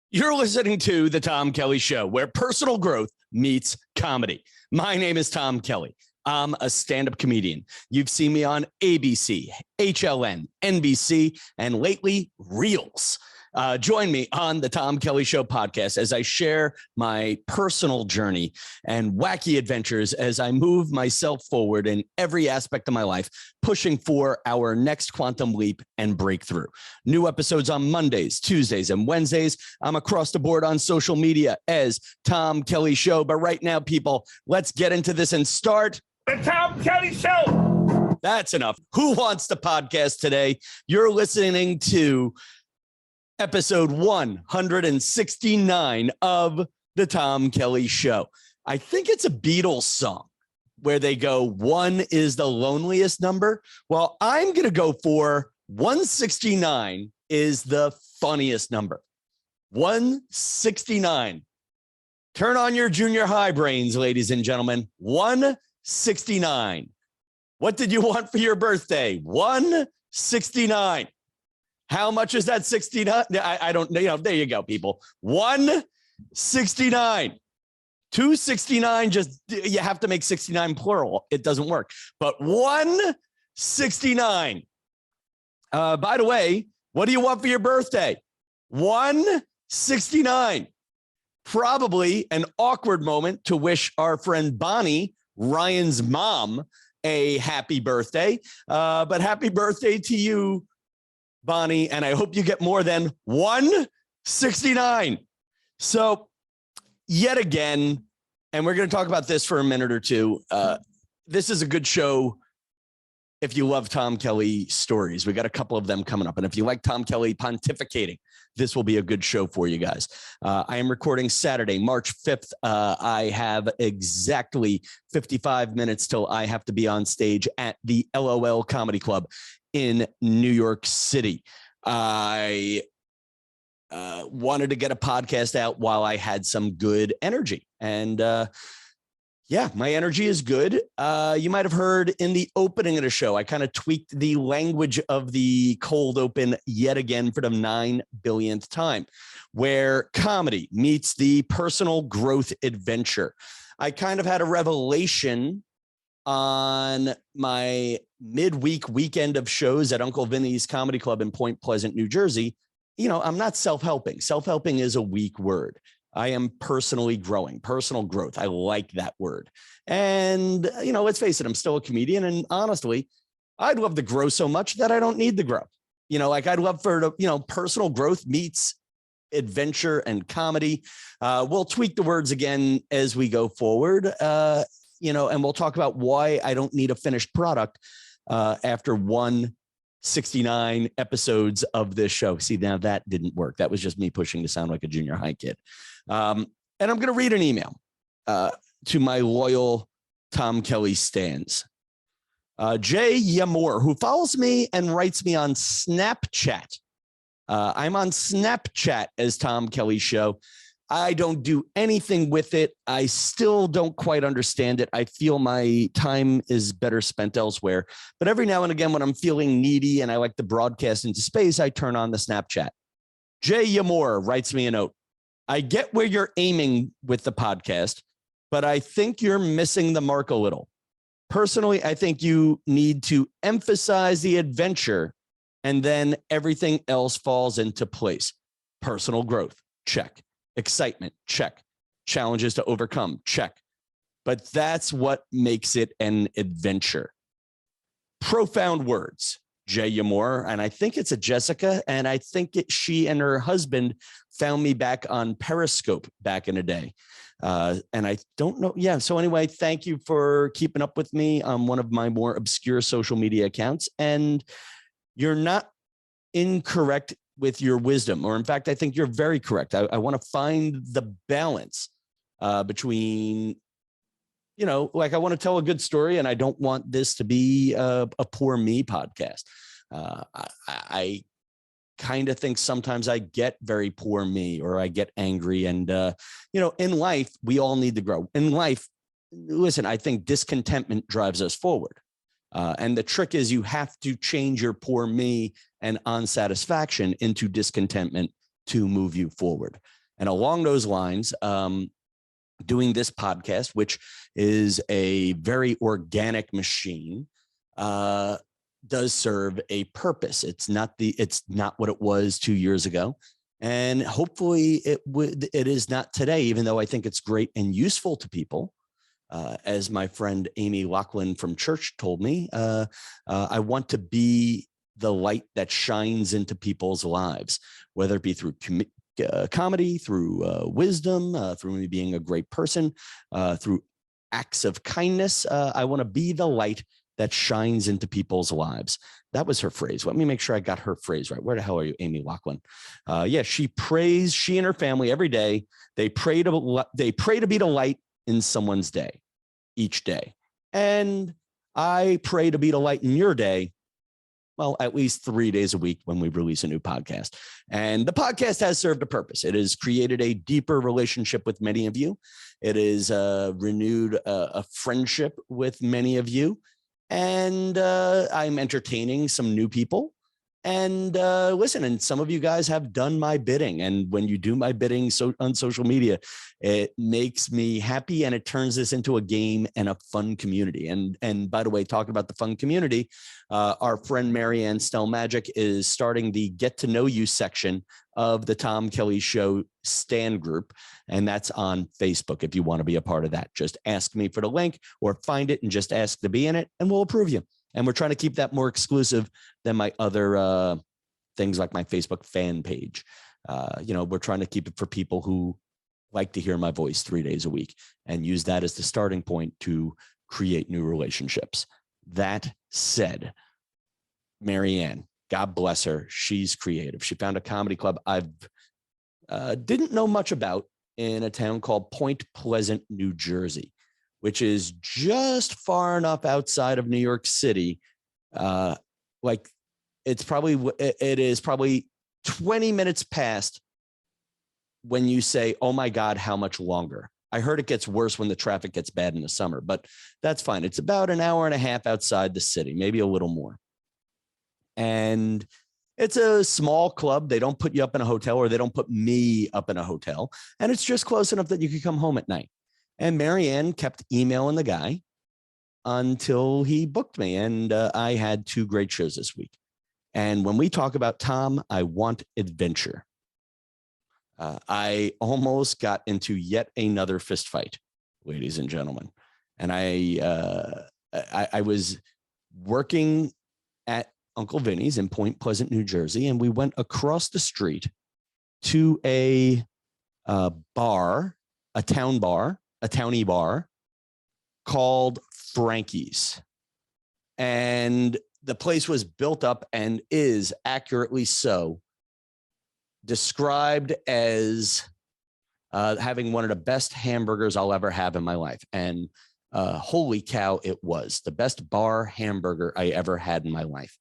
You're listening to The Tom Kelly Show, where personal growth meets comedy. My name is Tom Kelly. I'm a stand-up comedian. You've seen me on ABC, HLN, NBC, and lately, Reels. Join me on the Tom Kelly Show podcast as I share my personal journey and wacky adventures as I move myself forward in every aspect of my life, pushing for our next quantum leap and breakthrough. New episodes on Mondays, Tuesdays, and Wednesdays. I'm across the board on social media as Tom Kelly Show. But right now, people, let's get into this and start The Tom Kelly Show. That's enough. Who wants the podcast today? You're listening to episode 169 of The Tom Kelly Show. I think it's a Beatles song where they go, one is the loneliest number. Well, I'm going to go for 169 is the funniest number. 169. Turn on your junior high brains, ladies and gentlemen. 169. What did you want for your birthday? 169. How much is that 69? I don't know. There you go, people. 169. 269, just you have to make 69 plural. It doesn't work. But 169. By the way, what do you want for your birthday? 169. Probably an awkward moment to wish our friend Bonnie, Ryan's mom, a happy birthday. But happy birthday to you, Bonnie, and I hope you get more than 169. So yet again, and we're going to talk about this for a minute or two. This is a good show if you love Tom Kelly stories. We got a couple of them coming up. And if you like Tom Kelly pontificating, this will be a good show for you guys. I am recording Saturday, March 5th. I have exactly 55 minutes till I have to be on stage at the LOL Comedy Club in New York City. I wanted to get a podcast out while I had some good energy. And yeah, my energy is good. You might have heard in the opening of the show, I kind of tweaked the language of the cold open yet again for the 9 billionth time, where comedy meets the personal growth adventure. I kind of had a revelation on my midweek weekend of shows at Uncle Vinny's Comedy Club in Point Pleasant, New Jersey. You know, I'm not self-helping. Self-helping is a weak word. I am personally growing, personal growth. I like that word. And, you know, let's face it, I'm still a comedian. And honestly, I'd love to grow so much that I don't need to grow. You know, like I'd love for, personal growth meets adventure and comedy. We'll tweak the words again as we go forward. And we'll talk about why I don't need a finished product after 169 episodes of this show. See, now that didn't work. That was just me pushing to sound like a junior high kid. And I'm going to read an email to my loyal Tom Kelly stans. Jay Yamor, who follows me and writes me on Snapchat. I'm on Snapchat as Tom Kelly Show. I don't do anything with it. I still don't quite understand it. I feel my time is better spent elsewhere. But every now and again, when I'm feeling needy and I like to broadcast into space, I turn on the Snapchat. Jay Yamor writes me a note. I get where you're aiming with the podcast, but I think you're missing the mark a little. Personally, I think you need to emphasize the adventure and then everything else falls into place. Personal growth, check. Excitement, check. Challenges to overcome, check. But that's what makes it an adventure. Profound words, Jay Yamor, and I think it's a Jessica, and I think she and her husband found me back on Periscope back in the day. And I don't know. Yeah. So anyway, thank you for keeping up with me on one of my more obscure social media accounts. And you're not incorrect with your wisdom, or in fact, I think you're very correct. I want to find the balance between, like I want to tell a good story and I don't want this to be a poor me podcast. I kind of think sometimes I get very poor me or I get angry. And, in life, we all need to grow. In life, listen, I think discontentment drives us forward. And the trick is you have to change your poor me and unsatisfaction into discontentment to move you forward. And along those lines, doing this podcast, which is a very organic machine, does serve a purpose. It's not what it was 2 years ago. And hopefully it is not today, even though I think it's great and useful to people. As my friend Amy Lachlan from church told me, I want to be the light that shines into people's lives, whether it be through comedy, through wisdom, through me being a great person, through acts of kindness. I want to be the light that shines into people's lives. That was her phrase. Let me make sure I got her phrase right. Where the hell are you, Amy Lachlan? Yeah, she and her family every day. They pray to be the light in someone's day, each day. And I pray to be the light in your day, well, at least 3 days a week when we release a new podcast. And the podcast has served a purpose. It has created a deeper relationship with many of you. It has renewed a friendship with many of you. And I'm entertaining some new people. And listen, and some of you guys have done my bidding. And when you do my bidding on social media, it makes me happy, and it turns this into a game and a fun community. And by the way, talking about the fun community, our friend Marianne Stelmagic is starting the Get to Know You section of the Tom Kelly Show Stand group. And that's on Facebook. If you want to be a part of that, just ask me for the link or find it and just ask to be in it, and we'll approve you. And we're trying to keep that more exclusive than my other things like my Facebook fan page. We're trying to keep it for people who like to hear my voice 3 days a week and use that as the starting point to create new relationships. That said, Marianne, God bless her. She's creative. She found a comedy club I've didn't know much about in a town called Point Pleasant, New Jersey, which is just far enough outside of New York City. It is probably 20 minutes past when you say, oh my God, how much longer? I heard it gets worse when the traffic gets bad in the summer, but that's fine. It's about an hour and a half outside the city, maybe a little more. And it's a small club. They don't put you up in a hotel, or they don't put me up in a hotel. And it's just close enough that you could come home at night. And Marianne kept emailing the guy until he booked me. And I had 2 great shows this week. And when we talk about Tom, I want adventure. I almost got into yet another fist fight, ladies and gentlemen. And I was working at Uncle Vinny's in Point Pleasant, New Jersey, and we went across the street to a bar, a townie bar called Frankies. And the place was built up, and is accurately so described as having one of the best hamburgers I'll ever have in my life. And holy cow, it was the best bar hamburger I ever had in my life.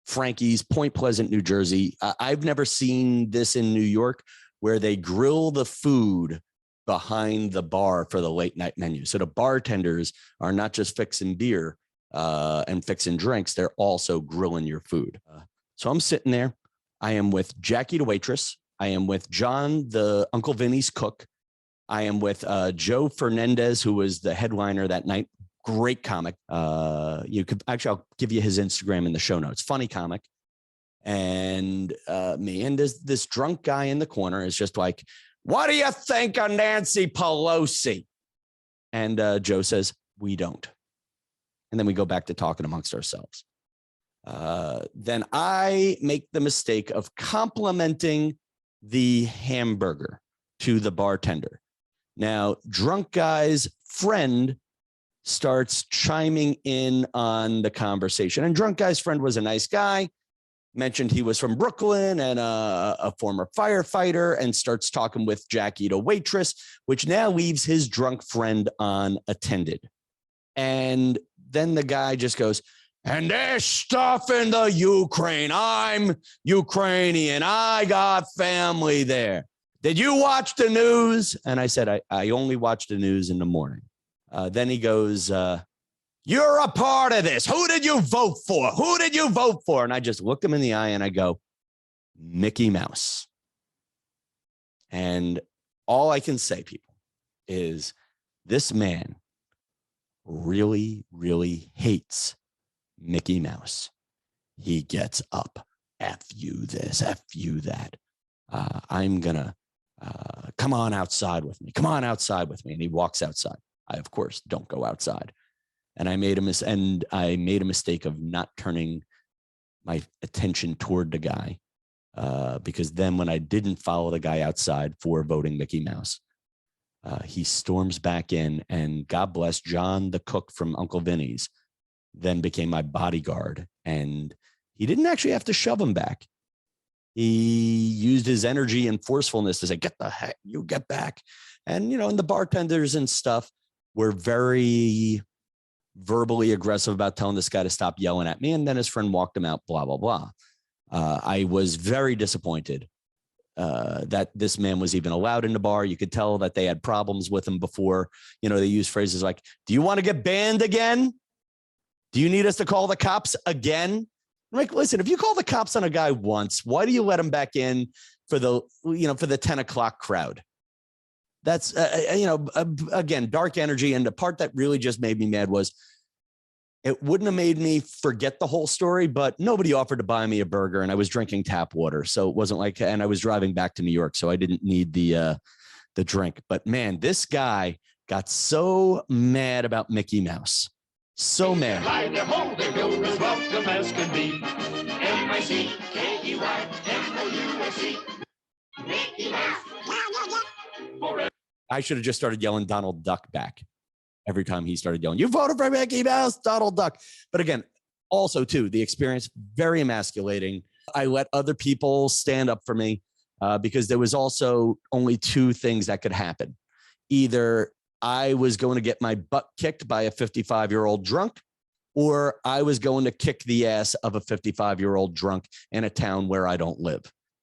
Frankies, Point Pleasant, New Jersey. I've never seen this in New York, where they grill the food behind the bar for the late night menu. So the bartenders are not just fixing beer and fixing drinks, they're also grilling your food. So I'm sitting there. I am with Jackie, the waitress. I am with John, the Uncle Vinny's cook. I am with Joe Fernandes, who was the headliner that night. Great comic. You could actually, I'll give you his Instagram in the show notes. Funny comic. And me and this drunk guy in the corner is just like, what do you think of Nancy Pelosi? And Joe says, we don't. And then we go back to talking amongst ourselves. Then I make the mistake of complimenting the hamburger to the bartender. Now, drunk guy's friend starts chiming in on the conversation. And drunk guy's friend was a nice guy, mentioned he was from Brooklyn and a former firefighter, and starts talking with Jackie, the waitress, which now leaves his drunk friend unattended. And then the guy just goes, and there's stuff in the Ukraine. I'm Ukrainian. I got family there. Did you watch the news? And I said, I only watch the news in the morning. Then he goes, you're a part of this. Who did you vote for? Who did you vote for? And I just looked him in the eye and I go, Mickey Mouse. And all I can say, people, is this man really, really hates Mickey Mouse. He gets up, F you this, F you that. I'm gonna come on outside with me. Come on outside with me. And he walks outside. I, of course, don't go outside. And I made a mistake of not turning my attention toward the guy, because then when I didn't follow the guy outside for voting Mickey Mouse, he storms back in, and God bless John, the cook from Uncle Vinny's, then became my bodyguard. And he didn't actually have to shove him back. He used his energy and forcefulness to say, get the heck, you get back. And, you know, and the bartenders and stuff were very verbally aggressive about telling this guy to stop yelling at me. And then his friend walked him out, blah, blah, blah. I was very disappointed that this man was even allowed in the bar. You could tell that they had problems with him before. You know, they use phrases like, do you want to get banned again? Do you need us to call the cops again? I'm like, listen, if you call the cops on a guy once, why do you let him back in for the, for the 10 o'clock crowd? That's, again, dark energy. And the part that really just made me mad was it wouldn't have made me forget the whole story, but nobody offered to buy me a burger and I was drinking tap water. So it wasn't like, and I was driving back to New York, so I didn't need the drink. But man, this guy got so mad about Mickey Mouse. So mad. I should have just started yelling Donald Duck back every time he started yelling, you voted for Mickey Mouse, Donald Duck. But again, also too, the experience, very emasculating. I let other people stand up for me because there was also only two things that could happen. Either I was going to get my butt kicked by a 55-year-old drunk, or I was going to kick the ass of a 55-year-old drunk in a town where I don't live.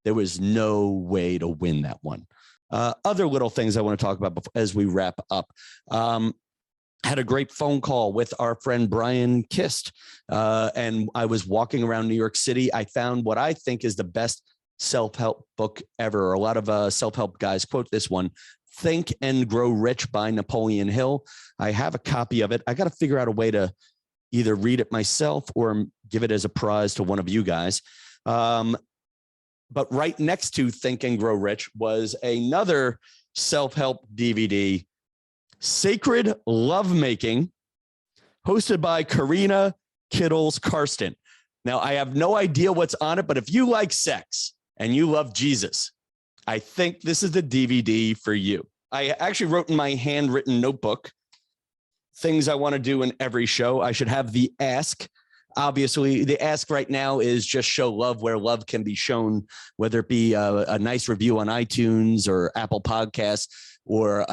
There was no way to win that one. Other little things I want to talk about as we wrap up. Had a great phone call with our friend Brian Kist, and I was walking around New York City. I found what I think is the best self-help book ever. A lot of self-help guys quote this one, Think and Grow Rich by Napoleon Hill. I have a copy of it. I got to figure out a way to either read it myself or give it as a prize to one of you guys. But right next to Think and Grow Rich was another self-help DVD, Sacred Lovemaking, hosted by Karina Kittles Karsten. Now, I have no idea what's on it, but if you like sex and you love Jesus, I think this is the DVD for you. I actually wrote in my handwritten notebook things I want to do in every show. I should have the ask. Obviously, the ask right now is just show love where love can be shown, whether it be a nice review on iTunes or Apple Podcasts, or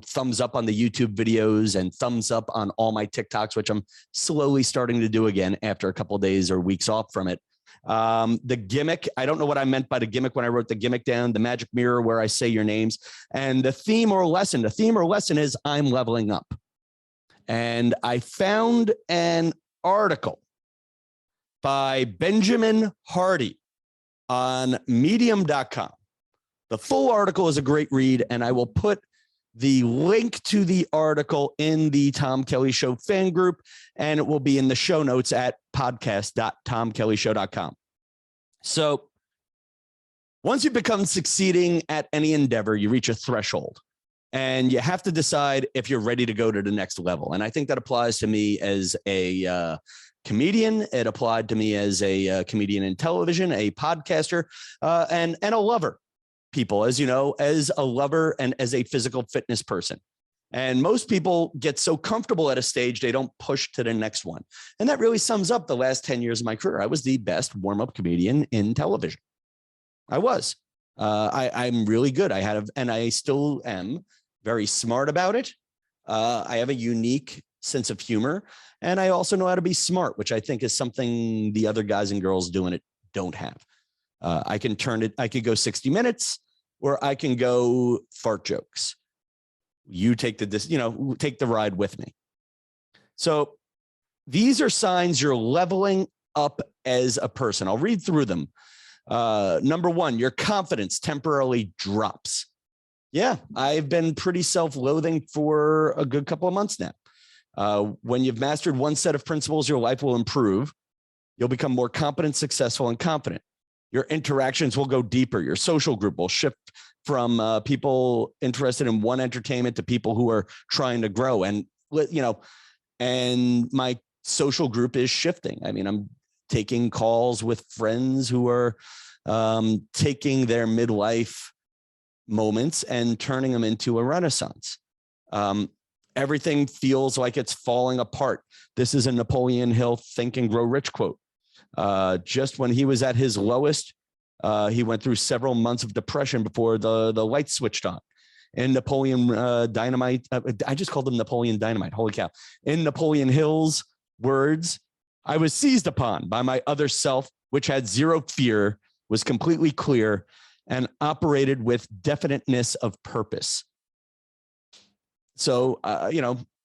thumbs up on the YouTube videos and thumbs up on all my TikToks, which I'm slowly starting to do again after a couple of days or weeks off from it. The gimmick, I don't know what I meant by the gimmick when I wrote the gimmick down, the magic mirror where I say your names, and the theme or lesson is I'm leveling up. And I found an article by Benjamin Hardy on medium.com. The full article is a great read, and I will put the link to the article in the Tom Kelly Show fan group, and it will be in the show notes at podcast.tomkellyshow.com. So once you become succeeding at any endeavor, you reach a threshold, and you have to decide if you're ready to go to the next level. And I think that applies to me as a comedian. It applied to me as a comedian in television, a podcaster, and a lover. People, as you know, as a lover and as a physical fitness person. And most people get so comfortable at a stage, they don't push to the next one. And that really sums up the last 10 years of my career. I was the best warm-up comedian in television. I was. I'm really good. And I still am very smart about it. I have a unique sense of humor, and I also know how to be smart, which I think is something the other guys and girls doing it don't have. I can turn it. I could go 60 minutes, or I can go fart jokes. You take take the ride with me. So these are signs you're leveling up as a person. I'll read through them. Number one, your confidence temporarily drops. Yeah, I've been pretty self-loathing for a good couple of months now. When you've mastered one set of principles, your life will improve. You'll become more competent, successful, and confident. Your interactions will go deeper. Your social group will shift from people interested in one entertainment to people who are trying to grow. And, and my social group is shifting. I mean, I'm taking calls with friends who are taking their midlife moments and turning them into a renaissance. Everything feels like it's falling apart. This is a Napoleon Hill Think and Grow Rich quote. Just when he was at his lowest, he went through several months of depression before the light switched on. In Napoleon Dynamite, I just called him Napoleon Dynamite. Holy cow. In Napoleon Hill's words, I was seized upon by my other self, which had zero fear, was completely clear, and operated with definiteness of purpose. So,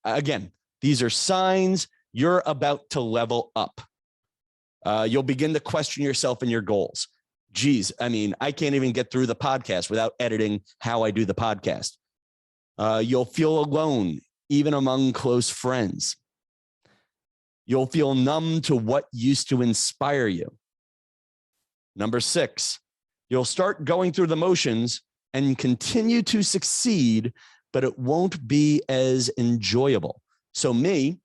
again, these are signs you're about to level up. You'll begin to question yourself and your goals. Geez, I mean, I can't even get through the podcast without editing how I do the podcast. You'll feel alone, even among close friends. You'll feel numb to what used to inspire you. Number 6, you'll start going through the motions and continue to succeed, but it won't be as enjoyable. So me,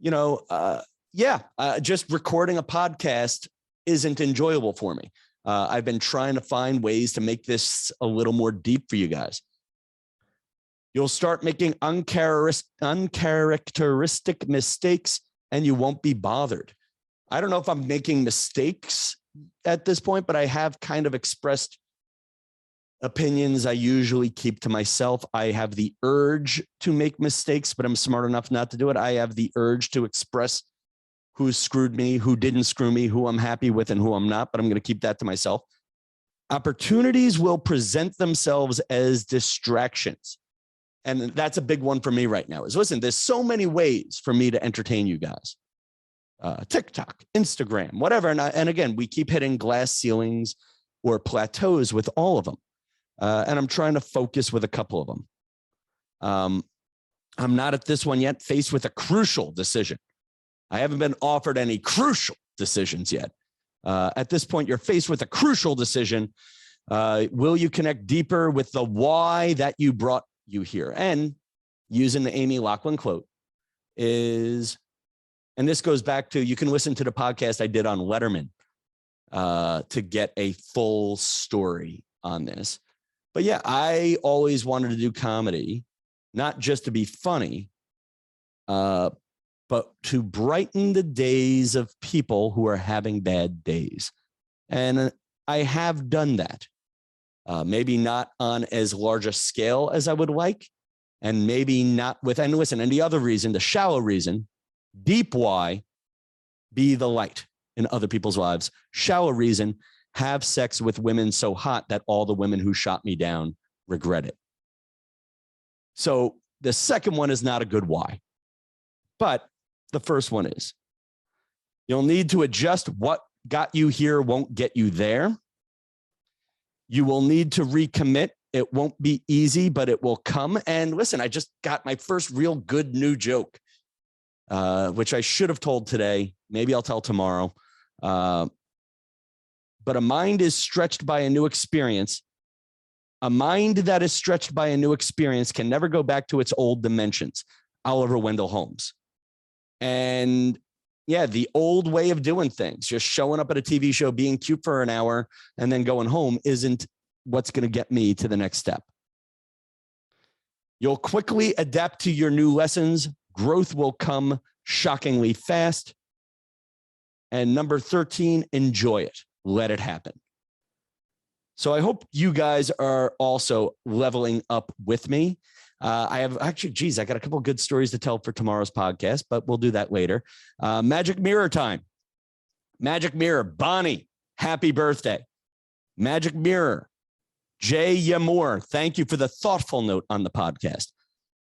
just recording a podcast isn't enjoyable for me. I've been trying to find ways to make this a little more deep for you guys. You'll start making uncharacteristic mistakes and you won't be bothered. I don't know if I'm making mistakes at this point, but I have kind of expressed opinions I usually keep to myself. I have the urge to make mistakes, but I'm smart enough not to do it. I have the urge to express who screwed me, who didn't screw me, who I'm happy with and who I'm not, but I'm going to keep that to myself. Opportunities will present themselves as distractions. And that's a big one for me right now is, listen, there's so many ways for me to entertain you guys. TikTok, Instagram, whatever. And again, we keep hitting glass ceilings or plateaus with all of them. And I'm trying to focus with a couple of them. I'm not at this one yet, faced with a crucial decision. I haven't been offered any crucial decisions yet. At this point, you're faced with a crucial decision. Will you connect deeper with the why that you brought you here? And using the Amy Loughlin quote is, and this goes back to, you can listen to the podcast I did on Letterman to get a full story on this. But yeah, I always wanted to do comedy, not just to be funny, but to brighten the days of people who are having bad days. And I have done that. Maybe not on as large a scale as I would like, and maybe not with, and listen, and the other reason, the shallow reason, deep why, be the light in other people's lives. Shallow reason, have sex with women so hot that all the women who shot me down regret it. So the second one is not a good why, but the first one is, you'll need to adjust. What got you here won't get you there. You will need to recommit. It won't be easy, but it will come. And listen, I just got my first real good new joke, which I should have told today. Maybe I'll tell tomorrow. But a mind is stretched by a new experience. A mind that is stretched by a new experience can never go back to its old dimensions. Oliver Wendell Holmes. And yeah, the old way of doing things, just showing up at a TV show, being cute for an hour, and then going home isn't what's going to get me to the next step. You'll quickly adapt to your new lessons. Growth will come shockingly fast. And number 13, enjoy it. Let it happen. So I hope you guys are also leveling up with me. I have actually, geez, I got a couple of good stories to tell for tomorrow's podcast, but we'll do that later. Magic mirror time. Magic mirror, Bonnie, happy birthday. Magic mirror, Jay Yamore, thank you for the thoughtful note on the podcast.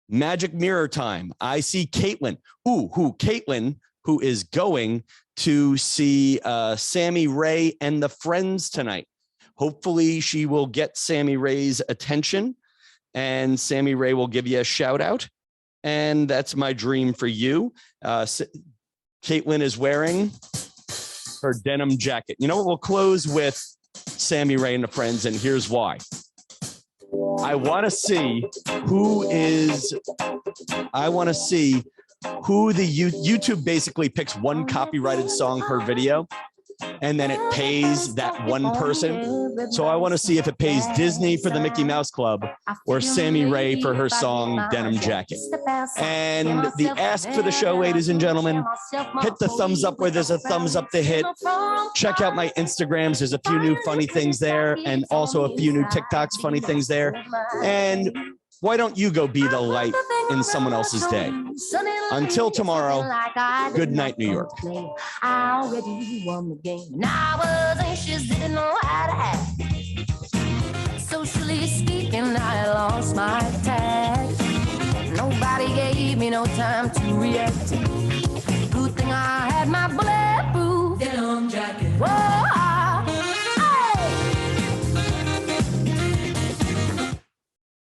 Magic mirror time. I see Caitlin. Caitlin, who is going to see Sammy Ray and the Friends tonight. Hopefully she will get Sammy Ray's attention and Sammy Ray will give you a shout out. And that's my dream for you. Caitlin is wearing her denim jacket. You know what? We'll close with Sammy Ray and the Friends, and here's why. I want to see who the YouTube basically picks one copyrighted song per video, and then it pays that one person. So I want to see if it pays Disney for the Mickey Mouse Club or Sammy Ray for her song Denim Jacket. And the ask for the show, ladies and gentlemen, hit the thumbs up where there's a thumbs up to hit. Check out my Instagrams. There's a few new funny things there, and also a few new TikToks, funny things there. And why don't you go be the light in someone else's day? Until tomorrow, good night, New York. I already won the game, and I was anxious, didn't know how to act. Socially speaking, I lost my tact. Nobody gave me no time to react.